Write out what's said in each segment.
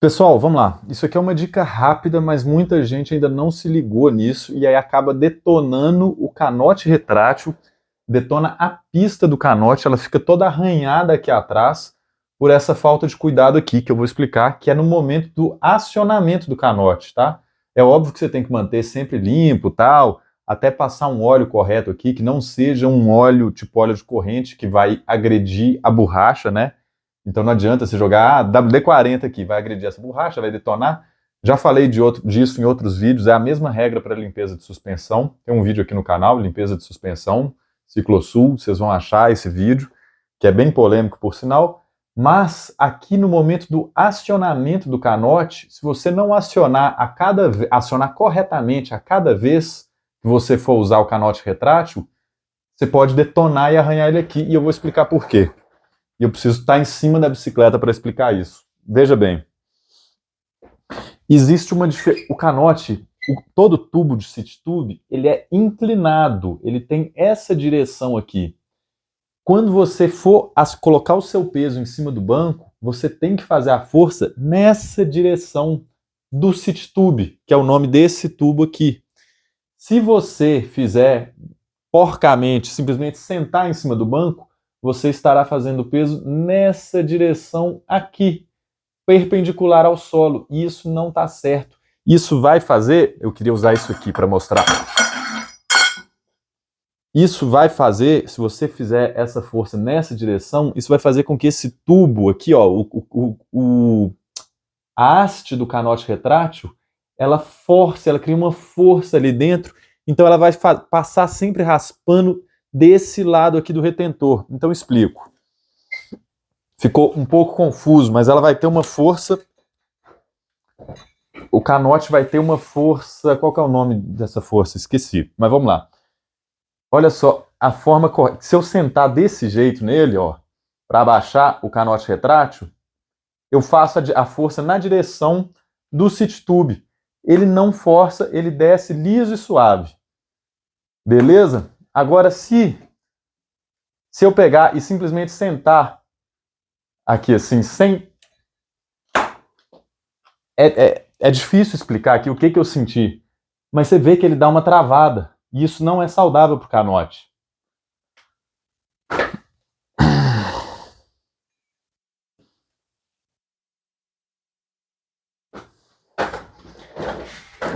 Pessoal, vamos lá. Isso aqui é uma dica rápida, mas muita gente ainda não se ligou nisso e aí acaba detonando o canote retrátil, detona a pista do canote, ela fica toda arranhada aqui atrás por essa falta de cuidado aqui, que eu vou explicar, que é no momento do acionamento do canote, tá? É óbvio que você tem que manter sempre limpo, tal, até passar um óleo correto aqui, que não seja um óleo tipo óleo de corrente que vai agredir a borracha, né? Então não adianta você jogar WD-40 aqui, vai agredir essa borracha, vai detonar. Já falei disso em outros vídeos, é a mesma regra para limpeza de suspensão. Tem um vídeo aqui no canal, limpeza de suspensão, Ciclosul, vocês vão achar esse vídeo, que é bem polêmico por sinal. Mas aqui no momento do acionamento do canote, se você não acionar corretamente a cada vez que você for usar o canote retrátil, você pode detonar e arranhar ele aqui, e eu vou explicar por quê. E eu preciso estar em cima da bicicleta para explicar isso. Veja bem, existe uma diferença. O canote, todo tubo de city tube, ele é inclinado, ele tem essa direção aqui. Quando você for colocar o seu peso em cima do banco, você tem que fazer a força nessa direção do city tube, que é o nome desse tubo aqui. Se você fizer porcamente, simplesmente sentar em cima do banco, você estará fazendo o peso nessa direção aqui, perpendicular ao solo, e isso não está certo. Isso vai fazer, eu queria usar isso aqui para mostrar. Isso vai fazer, se você fizer essa força nessa direção, isso vai fazer com que esse tubo aqui, ó, a haste do canote retrátil, ela cria uma força ali dentro, então ela vai passar sempre raspando desse lado aqui do retentor. Então explico. Ficou um pouco confuso, mas ela vai ter uma força. O canote vai ter uma força. Qual que é o nome dessa força? Esqueci. Mas vamos lá. Olha só, a forma correta. Se eu sentar desse jeito nele, ó, para abaixar o canote retrátil, eu faço a força na direção do city tube. Ele não força, ele desce liso e suave. Beleza? Agora, se eu pegar e simplesmente sentar aqui assim, sem... É difícil explicar aqui o que eu senti, mas você vê que ele dá uma travada, e isso não é saudável para o canote.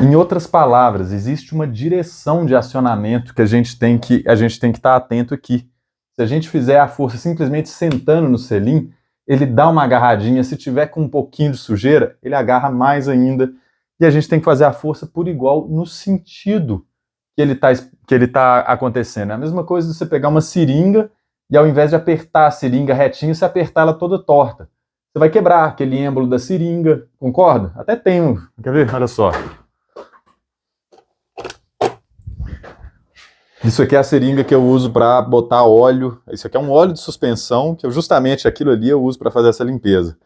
Em outras palavras, existe uma direção de acionamento que a gente tem que estar atento aqui. Se a gente fizer a força simplesmente sentando no selim, ele dá uma agarradinha. Se tiver com um pouquinho de sujeira, ele agarra mais ainda. E a gente tem que fazer a força por igual no sentido que ele tá acontecendo. É a mesma coisa de você pegar uma seringa e ao invés de apertar a seringa retinho, você apertar ela toda torta. Você vai quebrar aquele êmbolo da seringa, concorda? Até tem um. Quer ver? Olha só. Isso aqui é a seringa que eu uso para botar óleo. Isso aqui é um óleo de suspensão, que justamente aquilo ali eu uso para fazer essa limpeza.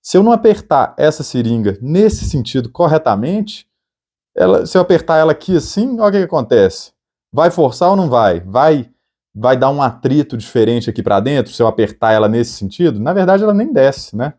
Se eu não apertar essa seringa nesse sentido corretamente, se eu apertar ela aqui assim, olha o que acontece. Vai forçar ou não vai? Vai dar um atrito diferente aqui para dentro se eu apertar ela nesse sentido? Na verdade, ela nem desce, né?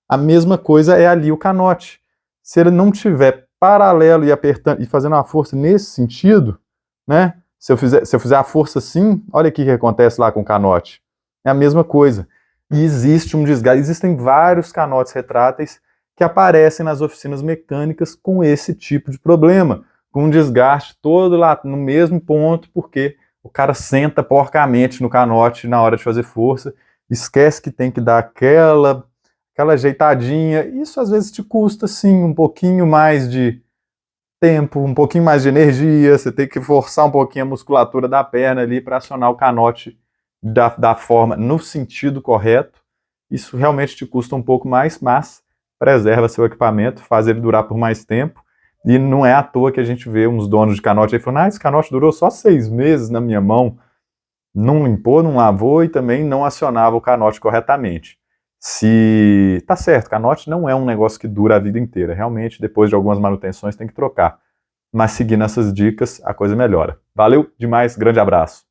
A mesma coisa é ali o canote. Se ele não tiver paralelo e apertando e fazendo uma força nesse sentido, né? Se eu fizer a força assim, olha o que acontece lá com o canote. É a mesma coisa. E existe um desgaste. Existem vários canotes retráteis que aparecem nas oficinas mecânicas com esse tipo de problema, com um desgaste todo lá no mesmo ponto, porque o cara senta porcamente no canote na hora de fazer força, esquece que tem que dar aquela ajeitadinha. Isso às vezes te custa, sim, um pouquinho mais de tempo, um pouquinho mais de energia, você tem que forçar um pouquinho a musculatura da perna ali para acionar o canote da forma, no sentido correto. Isso realmente te custa um pouco mais, mas preserva seu equipamento, faz ele durar por mais tempo, e não é à toa que a gente vê uns donos de canote aí falando, esse canote durou só 6 meses na minha mão, não limpou, não lavou e também não acionava o canote corretamente. Tá certo, canote não é um negócio que dura a vida inteira, realmente depois de algumas manutenções tem que trocar, mas seguindo essas dicas a coisa melhora. Valeu demais, grande abraço.